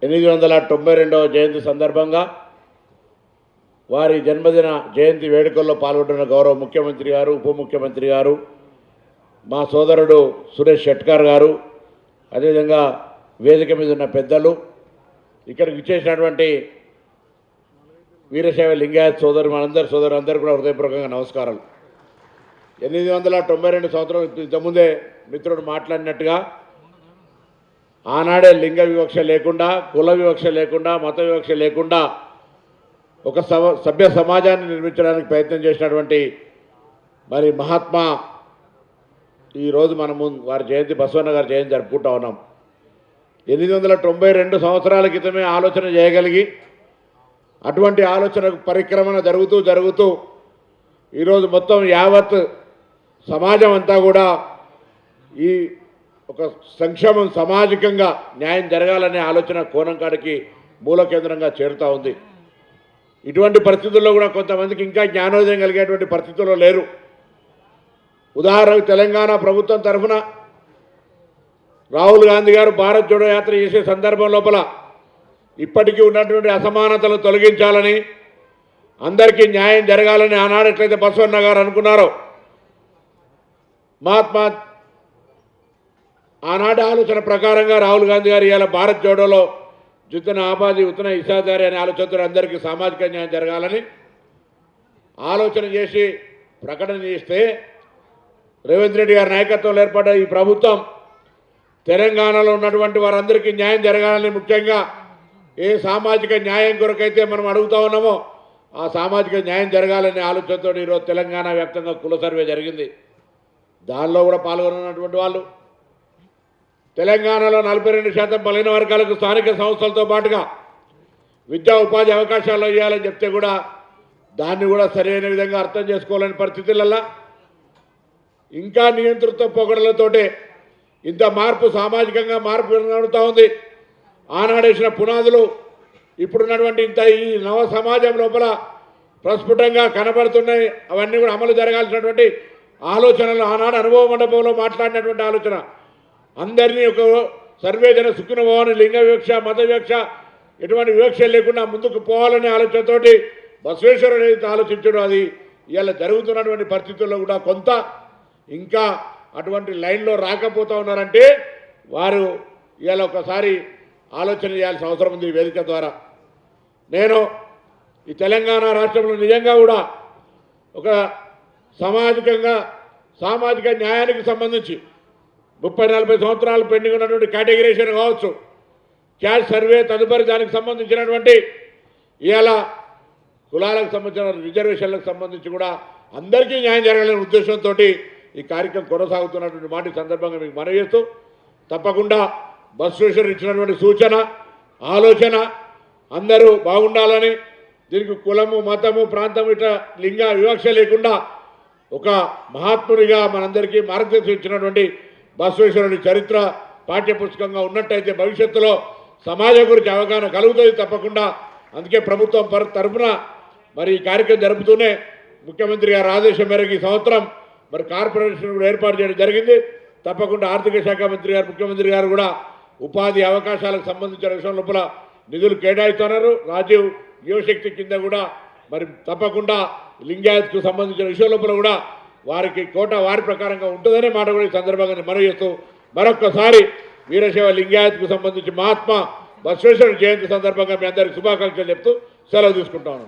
892వ జయంతి సందర్భంగా వారి జన్మదిన జయంతి వేడుకల్లో పాల్గొంటున్న గౌరవ ముఖ్యమంత్రి గారు, ఉప ముఖ్యమంత్రి గారు, మా సోదరుడు సురేష్ షెట్కర్ గారు, అదేవిధంగా వేదిక మీద ఉన్న పెద్దలు, ఇక్కడికి ఇచ్చేసినటువంటి వీరశైవ లింగాయత్ సోదరులందరూ కూడా హృదయపూర్వకంగా నమస్కారాలు. 892 సంవత్సరాలు ఇంతకుముందే మిత్రుడు మాట్లాడినట్టుగా ఆనాడే లింగ వివక్ష లేకుండా, కుల వివక్ష లేకుండా, మత వివక్ష లేకుండా ఒక సభ్య సమాజాన్ని నిర్మించడానికి ప్రయత్నం చేసినటువంటి మరి మహాత్మా ఈరోజు మనము వారి జయంతి, బసవన్న గారి జయంతి జరుపుకుంటా ఉన్నాం. 892 సంవత్సరాల క్రితమే ఆలోచన చేయగలిగి అటువంటి ఆలోచన పరిక్రమణ జరుగుతూ ఈరోజు మొత్తం యావత్ సమాజం అంతా కూడా ఈ ఒక సంక్షేమం, సామాజికంగా న్యాయం జరగాలనే ఆలోచన కోణం కాడికి మూల కేంద్రంగా చేరుతూ ఉంది. ఇటువంటి పరిస్థితుల్లో కూడా కొంతమందికి ఇంకా జ్ఞానోదయం కలిగేటువంటి పరిస్థితుల్లో లేరు. ఉదాహరణకు తెలంగాణ ప్రభుత్వం తరఫున రాహుల్ గాంధీ గారు భారత్ జోడో యాత్ర చేసే సందర్భం లోపల ఇప్పటికీ ఉన్నటువంటి అసమానతలు తొలగించాలని, అందరికీ న్యాయం జరగాలని ఆనాడు ఎట్లయితే బసవన్న గారు అనుకున్నారో, మహాత్మా ఆనాటి ఆలోచన ప్రకారంగా రాహుల్ గాంధీ గారు ఇవాళ భారత్ జోడోలో జితన ఆబాది ఉతన ఇసాదారి అనే ఆలోచనతో అందరికీ సామాజిక న్యాయం జరగాలని ఆలోచన చేసి ప్రకటన చేస్తే, రేవంత్ రెడ్డి గారి నాయకత్వంలో ఏర్పడ్డ ఈ ప్రభుత్వం తెలంగాణలో ఉన్నటువంటి వారందరికీ న్యాయం జరగాలని, ముఖ్యంగా ఏ సామాజిక న్యాయం కొరకైతే మనం అడుగుతా ఉన్నామో ఆ సామాజిక న్యాయం జరగాలనే ఆలోచనతో ఈరోజు తెలంగాణ వ్యాప్తంగా కుల సర్వే జరిగింది. దానిలో కూడా పాల్గొన్నటువంటి వాళ్ళు తెలంగాణలో 42% బలైన వర్గాలకు స్థానిక సంస్థలతో పాటుగా విద్యా ఉపాధి అవకాశాలు ఇవ్వాలని చెప్తే కూడా దాన్ని కూడా సరైన విధంగా అర్థం చేసుకోలేని పరిస్థితులల్లా ఇంకా నియంతృత్వ పొగడలతోటే ఇంత మార్పు, సామాజికంగా మార్పు నడుతూ ఉంది. ఆనాడేసిన పునాదులు ఇప్పుడున్నటువంటి ఇంత ఈ నవ సమాజం లోపల ప్రస్ఫుటంగా కనబడుతున్నాయి. అవన్నీ కూడా అమలు జరగాల్సినటువంటి ఆలోచనలు ఆనాడు అనుభవ మండపంలో మాట్లాడినటువంటి ఆలోచన, అందరినీ ఒక సర్వేజన సుఖిన పోవాలని, లింగ వివక్ష, మత వివక్ష, ఎటువంటి వివక్ష లేకుండా ముందుకు పోవాలనే ఆలోచనతోటి బసవేశ్వరుడు ఏదైతే ఆలోచించాడో అది ఇవాళ జరుగుతున్నటువంటి పరిస్థితుల్లో కూడా కొంత ఇంకా అటువంటి లైన్లో రాకపోతూ ఉన్నారంటే వారు ఇవాళ ఒకసారి ఆలోచన చేయాల్సిన అవసరం ఉంది. ఈ వేదిక ద్వారా నేను ఈ తెలంగాణ రాష్ట్రంలో నిజంగా కూడా ఒక సామాజిక న్యాయానికి సంబంధించి 30-40 సంవత్సరాలు పెండింగ్ ఉన్నటువంటి కేటగిరేషన్ కావచ్చు, క్యాస్ట్ సర్వే, తదుపరి దానికి సంబంధించినటువంటి ఇవాళ కులాలకు సంబంధించిన రిజర్వేషన్లకు సంబంధించి కూడా అందరికీ న్యాయం జరగాలనే ఉద్దేశంతో ఈ కార్యక్రమం కొనసాగుతున్నటువంటి మాట ఈ సందర్భంగా మీకు మనవి చేస్తూ, తప్పకుండా బసవేశ్వర్ ఇచ్చినటువంటి సూచన, ఆలోచన అందరూ బాగుండాలని, దీనికి కులము, మతము, ప్రాంతము ఇట్లా లింగ వివక్ష లేకుండా ఒక మహాత్ముడిగా మనందరికీ మార్గదర్శనం ఇచ్చినటువంటి బసవేశ్వరుడి చరిత్ర పాఠ్యపుస్తకంగా ఉన్నట్టయితే భవిష్యత్తులో సమాజం గురించి అవగాహన కలుగుతుంది తప్పకుండా. అందుకే ప్రభుత్వం తరఫున మరి ఈ కార్యక్రమం జరుపుతూనే ముఖ్యమంత్రి గారి ఆదేశం మేరకు ఈ సంవత్సరం మరి కార్పొరేషన్ కూడా ఏర్పాటు చేయడం జరిగింది. తప్పకుండా ఆర్థిక శాఖ మంత్రి గారు, ముఖ్యమంత్రి గారు కూడా ఉపాధి అవకాశాలకు సంబంధించిన విషయం లోపల నిధులు కేటాయిస్తున్నారు. రాజీవ్ యువశక్తి కింద కూడా మరి తప్పకుండా లింగాయత్కు సంబంధించిన విషయం లోపల కూడా వారికి కోట వారి ప్రకారంగా ఉంటుందనే మాట కూడా ఈ సందర్భంగా మనవి చేస్తూ మరొక్కసారి వీరశైవ లింగాయత్కు సంబంధించి మహాత్మా బసవేశ్వర జయంతి సందర్భంగా మీ అందరికీ శుభాకాంక్షలు చెప్తూ సెలవు తీసుకుంటాను.